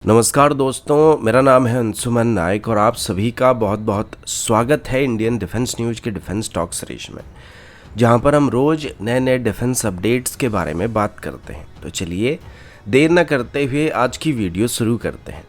नमस्कार दोस्तों, मेरा नाम है अंशुमन नायक और आप सभी का बहुत बहुत स्वागत है इंडियन डिफेंस न्यूज़ के डिफेंस टॉक सीरीज में, जहां पर हम रोज़ नए नए डिफेंस अपडेट्स के बारे में बात करते हैं। तो चलिए देर न करते हुए आज की वीडियो शुरू करते हैं।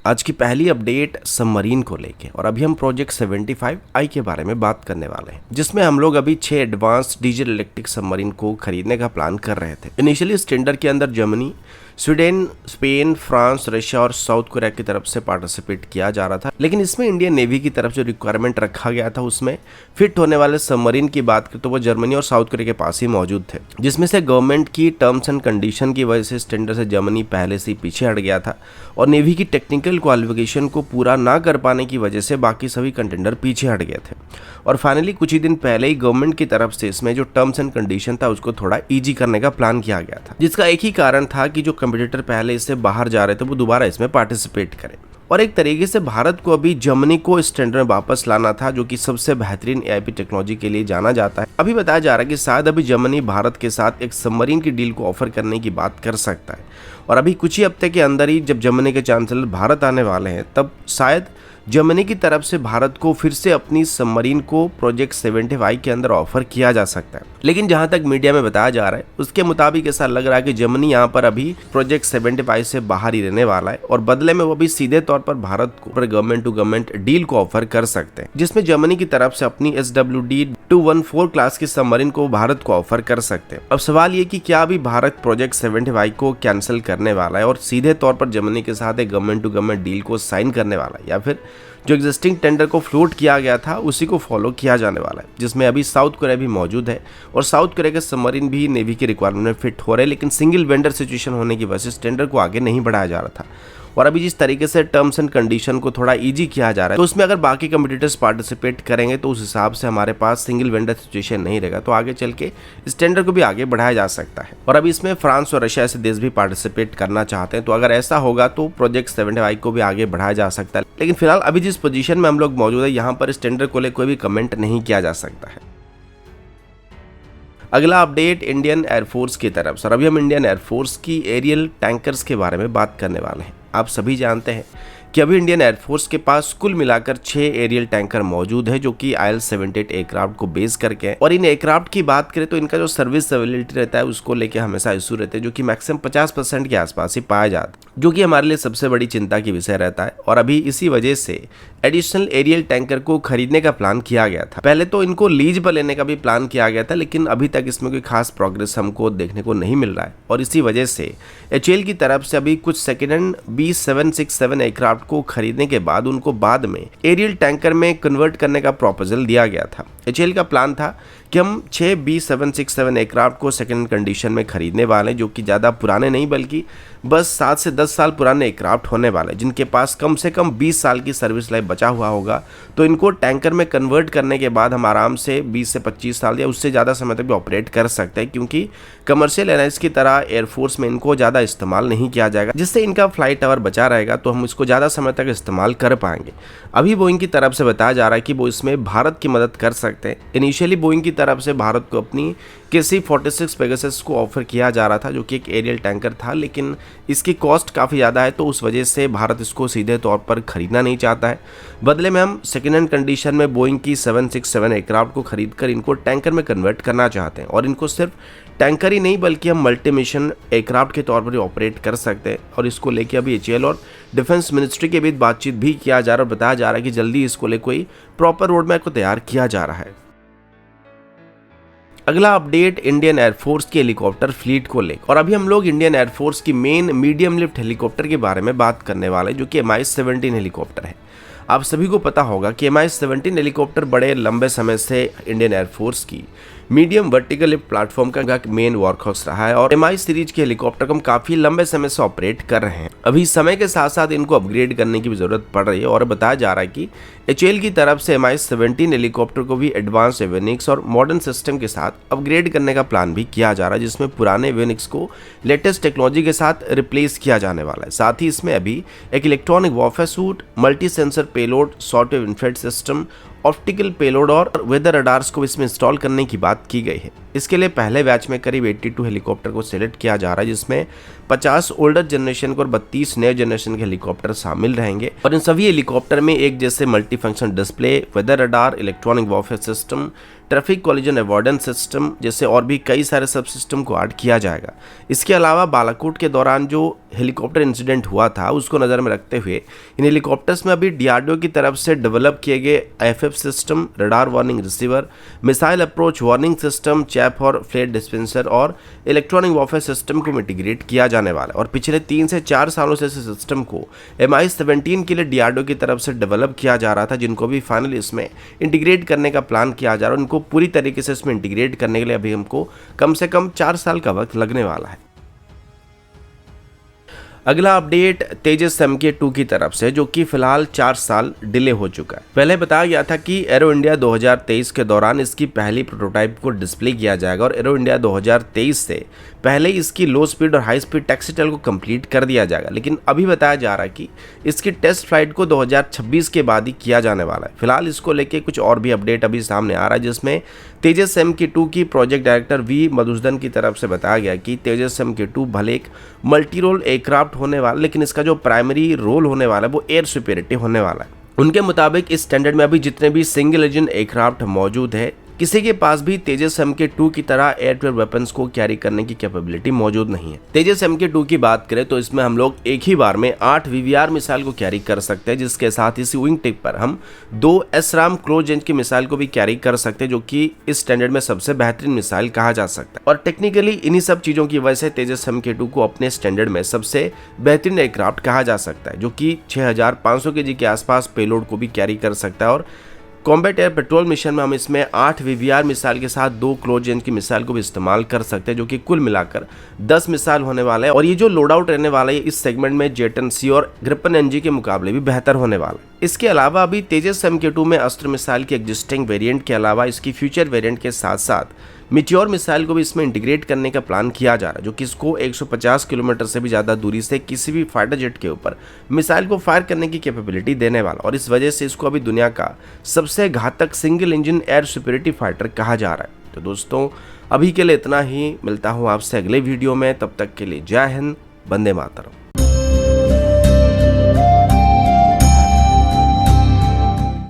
आज की पहली अपडेट सबमरीन को लेके और अभी हम प्रोजेक्ट 75I के बारे में बात करने वाले हैं, जिसमें हम लोग अभी 6 एडवांस डीजल इलेक्ट्रिक सबमरीन को खरीदने का प्लान कर रहे थे। इनिशियली इस टेंडर के अंदर Germany, Sweden, Spain, France, Russia और साउथ कोरिया की तरफ से पार्टिसिपेट किया जा रहा था, लेकिन इसमें इंडियन नेवी की तरफ जो रिक्वायरमेंट रखा गया था उसमें फिट होने वाले सबमरीन की बात करें तो वो जर्मनी और साउथ कोरिया के पास ही मौजूद थे, जिसमें से गवर्नमेंट की टर्म्स एंड कंडीशन की वजह से इस टेंडर से जर्मनी पहले से ही पीछे हट गया था और नेवी की टेक्निकल क्वालिफिकेशन को पूरा ना कर पाने की वजह से बाकी सभी कंटेंडर पीछे हट गए थे। और फाइनली कुछ ही दिन पहले ही गवर्नमेंट की तरफ से इसमें जो टर्म्स एंड कंडीशन था उसको थोड़ा इजी करने का प्लान किया गया था, जिसका एक ही कारण था कि जो कंपटीटर पहले इससे बाहर जा रहे थे वो दोबारा इसमें पार्टिसिपेट करें। और एक तरीके से भारत को अभी जर्मनी को इस टेंडर में वापस लाना था, जो कि सबसे बेहतरीन एआईपी टेक्नोलॉजी के लिए जाना जाता है। अभी बताया जा रहा है कि शायद अभी जर्मनी भारत के साथ एक सबमरीन की डील को ऑफर करने की बात कर सकता है। और अभी कुछ ही हफ्ते के अंदर ही जब जर्मनी के चांसलर भारत आने वाले हैं, तब शायद जर्मनी की तरफ से भारत को फिर से अपनी सबमरीन को प्रोजेक्ट 75I के अंदर ऑफर किया जा सकता है। लेकिन जहां तक मीडिया में बताया जा रहा है उसके मुताबिक ऐसा लग रहा है कि जर्मनी यहां पर अभी प्रोजेक्ट 75I से बाहर ही रहने वाला है और बदले में वो भी सीधे तौर पर भारत को गवर्नमेंट टू गवर्नमेंट डील को ऑफर कर सकते हैं, जिसमें जर्मनी की तरफ से अपनी SWD-214 क्लास की सबमरीन को भारत को ऑफर कर सकते हैं। अब सवाल ये कि क्या अभी भारत प्रोजेक्ट 75I को कैंसिल करने वाला है और सीधे तौर पर जर्मनी के साथ एक गवर्नमेंट टू गवर्नमेंट डील को साइन करने वाला है, या फिर जो एग्जिस्टिंग टेंडर को फ्लोट किया गया था उसी को फॉलो किया जाने वाला है, जिसमें अभी साउथ कोरिया भी मौजूद है और साउथ कोरिया के सबमरीन भी नेवी की रिक्वायरमेंट में फिट हो रहे हैं, लेकिन सिंगल वेंडर सिचुएशन होने की वजह से इस टेंडर को आगे नहीं बढ़ाया जा रहा था। और अभी जिस तरीके से टर्म्स एंड कंडीशन को थोड़ा इजी किया जा रहा है, तो उसमें अगर बाकी कंपटीटर्स पार्टिसिपेट करेंगे तो उस हिसाब से हमारे पास सिंगल वेंडर सिचुएशन नहीं रहेगा, तो आगे चल के इस टेंडर को भी आगे बढ़ाया जा सकता है। और अभी इसमें फ्रांस और रशिया ऐसे देश भी पार्टिसिपेट करना चाहते हैं, तो अगर ऐसा होगा तो प्रोजेक्ट 75I को भी आगे बढ़ाया जा सकता है। लेकिन फिलहाल अभी जिस पोजीशन में हम लोग मौजूद है, यहाँ पर इस टेंडर को लेकर कोई भी कमेंट नहीं किया जा सकता है। अगला अपडेट इंडियन एयरफोर्स की तरफ से, और अभी हम इंडियन एयरफोर्स की एरियल टैंकर्स के बारे में बात करने वाले हैं। आप सभी जानते हैं कि अभी इंडियन एयरफोर्स के पास कुल मिलाकर 6 एरियल टैंकर मौजूद है, जो कि IL-78 एयरक्राफ्ट को बेस करके है। और इन एयरक्राफ्ट की बात करें तो इनका जो सर्विस अवेलेबिलिटी रहता है उसको लेके हमेशा इशू रहते हैं, जो कि मैक्सिमम 50% के आसपास ही पाया जाता है, जो कि हमारे लिए सबसे बड़ी चिंता की विषय रहता है। और अभी इसी वजह से एडिशनल एरियल टैंकर को खरीदने का प्लान किया गया था। पहले तो इनको लीज पर लेने का भी प्लान किया गया था, लेकिन अभी तक इसमें कोई खास प्रोग्रेस हमको देखने को नहीं मिल रहा है। और इसी वजह से HAL की तरफ से अभी कुछ सेकेंड हैंड B767 एयरक्राफ्ट को खरीदने के बाद उनको बाद में एरियल टैंकर में कन्वर्ट करने का प्रपोजल दिया गया था। HAL का प्लान था कि हम 6 B767 एयरक्राफ्ट को सेकेंड कंडीशन में खरीदने वाले, जो कि ज़्यादा पुराने नहीं बल्कि बस 7 से 10 साल पुराने एयरक्राफ्ट होने वाले, जिनके पास कम से कम 20 साल की सर्विस लाइफ बचा हुआ होगा। तो इनको टैंकर में कन्वर्ट करने के बाद हम आराम से 20 से 25 साल या उससे ज़्यादा समय तक भी ऑपरेट कर सकते हैं, क्योंकि कमर्शियल एयरलाइंस की तरह एयरफोर्स में इनको ज़्यादा इस्तेमाल नहीं किया जाएगा, जिससे इनका फ्लाइट आवर बचा रहेगा, तो हम इसको ज़्यादा समय तक इस्तेमाल कर पाएंगे। अभी बोइंग की तरफ से बताया जा रहा है कि वो इसमें भारत की मदद कर सकते हैं। इनिशियली बोइंग की तरफ से भारत को अपनी KC-46 पेगासस को ऑफर किया जा रहा था, जो कि एक एरियल टैंकर था, लेकिन इसकी कॉस्ट काफ़ी ज़्यादा है, तो उस वजह से भारत इसको सीधे तौर पर खरीदना नहीं चाहता है। बदले में हम सेकेंड हैंड कंडीशन में बोइंग की 767 एयरक्राफ्ट को खरीदकर इनको टैंकर में कन्वर्ट करना चाहते हैं और इनको सिर्फ टैंकर ही नहीं बल्कि हम मल्टी मिशन एयरक्राफ्ट के तौर पर ऑपरेट कर सकते हैं। और इसको लेके अभी HAL और डिफेंस मिनिस्ट्री के बीच बातचीत भी किया जा रहा है और बताया जा रहा है कि जल्दी इसको लेकर कोई प्रॉपर रोड मैप को तैयार किया जा रहा है। अगला अपडेट इंडियन एयरफोर्स की हेलीकॉप्टर फ्लीट को लेकर, और अभी हम लोग इंडियन एयरफोर्स की मेन मीडियम लिफ्ट हेलीकॉप्टर के बारे में बात करने वाले, जो कि MI-17 हेलीकॉप्टर है। आप सभी को पता होगा कि MI-17 हेलीकॉप्टर बड़े लंबे समय से इंडियन एयरफोर्स की मीडियम वर्टिकल लिफ्ट प्लेटफॉर्म का मेन वर्कहॉर्स रहा है और MI सीरीज के हेलीकॉप्टर को हम काफी लंबे समय से ऑपरेट कर रहे हैं। अभी समय के साथ साथ इनको अपग्रेड करने की भी जरूरत पड़ रही है और बताया जा रहा है कि HAL की तरफ से MI-17 हेलीकॉप्टर को भी एडवांस एवियोनिक्स और मॉडर्न सिस्टम के साथ अपग्रेड करने का प्लान भी किया जा रहा है, जिसमें पुराने एवियोनिक्स को लेटेस्ट टेक्नोलॉजी के साथ रिप्लेस किया जाने वाला है। साथ ही इसमें अभी एक electronic warfare suite, multi sensor payload, software इन्फेड सिस्टम ऑप्टिकल पेलोड और वेदर रडार्स को इसमें इंस्टॉल करने की बात की गई है। इसके लिए पहले बैच में करीब 82 हेलीकॉप्टर को सिलेक्ट किया जा रहा है, जिसमें 50 ओल्डर जनरेशन को और 32 नए जनरेशन के हेलीकॉप्टर शामिल रहेंगे। और इन सभी हेलीकॉप्टर में एक जैसे multi function display, weather radar, electronic warfare system, traffic collision avoidance system जैसे और भी कई सारे सब सिस्टम को ऐड किया जाएगा। इसके अलावा बालाकोट के दौरान जो हेलीकॉप्टर इंसिडेंट हुआ था उसको नज़र में रखते हुए इन हेलीकॉप्टर्स में अभी डीआरडीओ की तरफ से डेवलप किए गए FF system, radar warning receiver, missile approach warning system, chaff और फ्लेट डिस्पेंसर और इलेक्ट्रॉनिक वॉरफेयर सिस्टम को इंटीग्रेट किया जाने वाला है। और पिछले 3 से 4 सालों से इस सिस्टम को MI-17 के लिए डीआरडीओ की तरफ से डेवलप किया जा रहा था, जिनको भी फाइनली इसमें इंटीग्रेट करने का प्लान किया जा रहा है। उनको पूरी तरीके से इसमें इंटीग्रेट करने के लिए अभी हमको कम से कम 4 साल का वक्त लगने वाला है। अगला अपडेट तेजस MK2 की तरफ से, जो कि फिलहाल 4 साल डिले हो चुका है। पहले बताया गया था कि एरो इंडिया 2023 के दौरान इसकी पहली प्रोटोटाइप को डिस्प्ले किया जाएगा और एरो इंडिया 2023 से पहले इसकी लो स्पीड और हाई स्पीड टैक्सी को कंप्लीट कर दिया जाएगा। लेकिन अभी बताया जा रहा है कि इसकी टेस्ट फ्लाइट को 2026 के बाद ही किया जाने वाला है। फिलहाल इसको लेके कुछ और भी अपडेट अभी सामने आ रहा है, जिसमें तेजस MK2 की प्रोजेक्ट डायरेक्टर वी मधुसूदन की तरफ से बताया गया कि तेजस MK2 भले एक मल्टी रोल एयरक्राफ्ट होने वाला, लेकिन इसका जो प्राइमरी रोल होने वाला है वो एयर सुपेरिटी होने वाला है। उनके मुताबिक इस स्टैंडर्ड में अभी जितने भी सिंगल इंजन एयरक्राफ्ट मौजूद है, किसी के पास भी तेजस MK2 की तरह एयर टू एयर वेपन्स को कैरी करने की कैपेबिलिटी मौजूद नहीं है। तेजस MK2 की बात करें तो इसमें हम लोग एक ही बार में 8 VVR मिसाइल को कैरी कर सकते हैं, जिसके साथ इसी विंग टिप पर हम 2 SRAM क्लोज रेंज की मिसाइल को भी कैरी कर सकते हैं, जो कि इस स्टैंडर्ड में सबसे बेहतरीन मिसाइल कहा जा सकता है। और टेक्निकली इन्हीं सब चीजों की वजह से तेजस MK2 को अपने स्टैंडर्ड में सबसे बेहतरीन एयरक्राफ्ट कहा जा सकता है, जो कि 6500 kg के आसपास पेलोड को भी कैरी कर सकता है। और कॉम्बैट एयर पेट्रोल मिशन में हम इसमें 8 VVR मिसाइल के साथ 2 क्लोज रेंज की मिसाइल को भी इस्तेमाल कर सकते हैं, जो कि कुल मिलाकर 10 मिसाइल होने वाला है। और ये जो लोड आउट रहने वाला है इस सेगमेंट में जेटन-सी और ग्रिपन NG के मुकाबले भी बेहतर होने वाला है। इसके अलावा अभी तेजस MK2 में अस्त्र मिसाइल की एग्जिस्टिंग वेरिएंट के अलावा इसकी फ्यूचर वेरिएंट के साथ साथ मिट्योर मिसाइल को भी इसमें इंटीग्रेट करने का प्लान किया जा रहा है, जो कि इसको 150 किलोमीटर से भी ज़्यादा दूरी से किसी भी फाइटर जेट के ऊपर मिसाइल को फायर करने की कैपेबिलिटी देने वाला। और इस वजह से इसको अभी दुनिया का सबसे घातक single engine air superiority fighter कहा जा रहा है। तो दोस्तों अभी के लिए इतना ही, मिलता हूँ आपसे अगले वीडियो में, तब तक के लिए जय हिंद, वंदे मातरम।